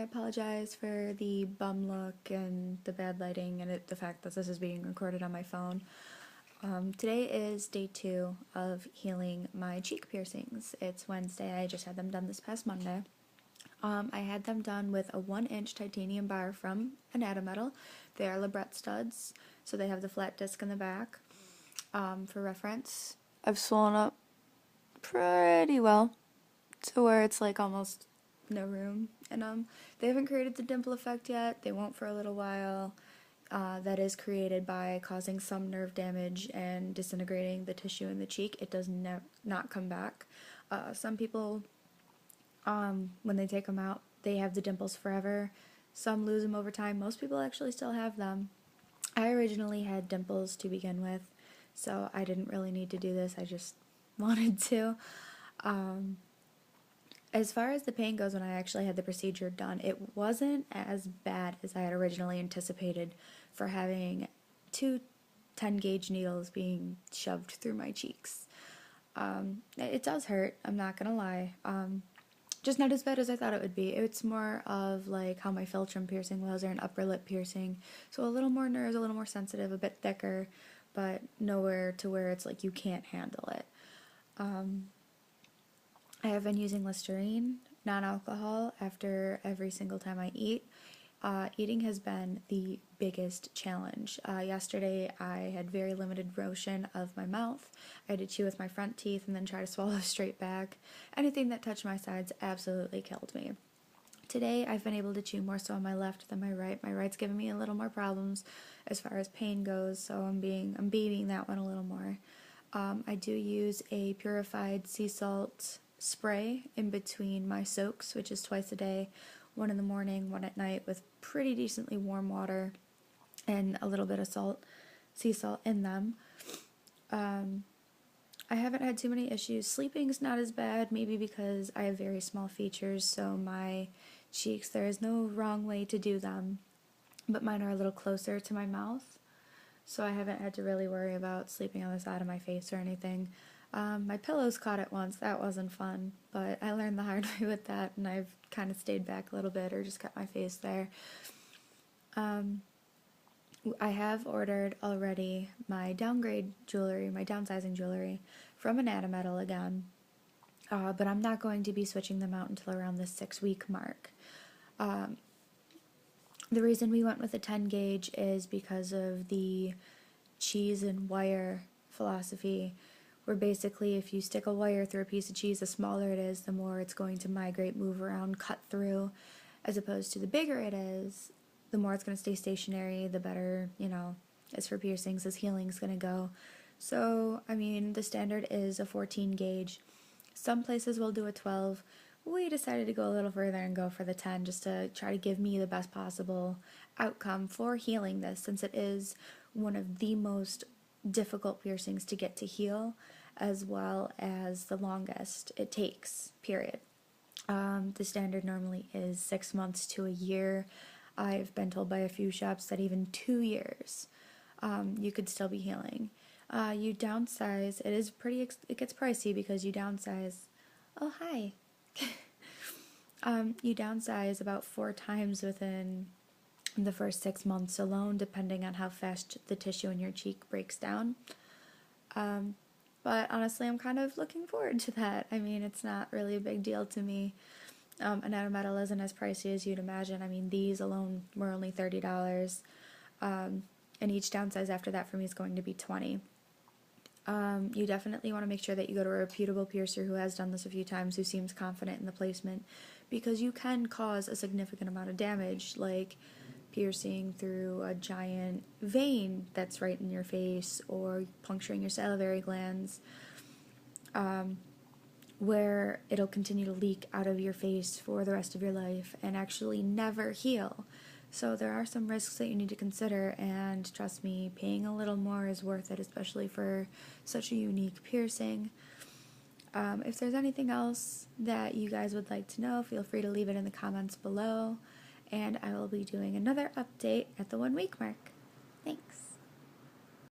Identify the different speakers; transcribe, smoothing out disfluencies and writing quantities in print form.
Speaker 1: I apologize for the bum look and the bad lighting and the fact that this is being recorded on my phone. Today is day 2 of healing my cheek piercings. It's Wednesday. I just had them done this past Monday. I had them done with a 1-inch titanium bar from Anatometal. They are Labret studs, so they have the flat disc in the back. For reference, I've swollen up pretty well to where it's like almost no room in them. They haven't created the dimple effect yet. They won't for a little while. That is created by causing some nerve damage and disintegrating the tissue in the cheek. It does not come back. Some people, when they take them out, they have the dimples forever. Some lose them over time. Most people actually still have them. I originally had dimples to begin with, so I didn't really need to do this. I just wanted to. As far as the pain goes, when I actually had the procedure done, it wasn't as bad as I had originally anticipated for having two 10-gauge needles being shoved through my cheeks. It does hurt, I'm not gonna lie. Just not as bad as I thought it would be. It's more of like how my philtrum piercing was, or an upper lip piercing. So a little more nerves, a little more sensitive, a bit thicker, but nowhere to where it's like you can't handle it. I have been using Listerine, non-alcohol, after every single time I eat. Eating has been the biggest challenge. Yesterday I had very limited motion of my mouth. I had to chew with my front teeth and then try to swallow straight back. Anything that touched my sides absolutely killed me. Today I've been able to chew more so on my left than my right. My right's giving me a little more problems as far as pain goes, so I'm babying that one a little more. I do use a purified sea salt spray in between my soaks, which is twice a day, one in the morning, one at night, with pretty decently warm water and a little bit of sea salt in them. I haven't had too many issues. Sleeping's not as bad, maybe because I have very small features, so my cheeks, there is no wrong way to do them, but mine are a little closer to my mouth, so I haven't had to really worry about sleeping on the side of my face or anything. My pillows caught it once. That wasn't fun, but I learned the hard way with that, and I've kind of stayed back a little bit or just kept my face there. I have ordered already my downgrade jewelry, my downsizing jewelry from Anatometal again, but I'm not going to be switching them out until around the 6-week mark. The reason we went with a 10 gauge is because of the cheese and wire philosophy, where basically if you stick a wire through a piece of cheese, the smaller it is, the more it's going to migrate, move around, cut through, as opposed to the bigger it is, the more it's going to stay stationary, the better, as for piercings, as healing's going to go. So, I mean, the standard is a 14 gauge. Some places will do a 12. We decided to go a little further and go for the 10 just to try to give me the best possible outcome for healing this, since it is one of the most difficult piercings to get to heal, as well as the longest it takes, period. The standard normally is 6 months to a year. I've been told by a few shops that even 2 years you could still be healing. You downsize, it gets pricey because you downsize, oh hi, you downsize about 4 times within the first 6 months alone, depending on how fast the tissue in your cheek breaks down. But honestly, I'm kind of looking forward to that. I mean, it's not really a big deal to me. Anatometal isn't as pricey as you'd imagine. I mean, these alone were only $30, and each downsize after that for me is going to be $20. You definitely want to make sure that you go to a reputable piercer who has done this a few times, who seems confident in the placement, because you can cause a significant amount of damage, like piercing through a giant vein that's right in your face, or puncturing your salivary glands, where it'll continue to leak out of your face for the rest of your life and actually never heal. So there are some risks that you need to consider, and trust me, paying a little more is worth it, especially for such a unique piercing. If there's anything else that you guys would like to know, feel free to leave it in the comments below, and I will be doing another update at the 1-week mark.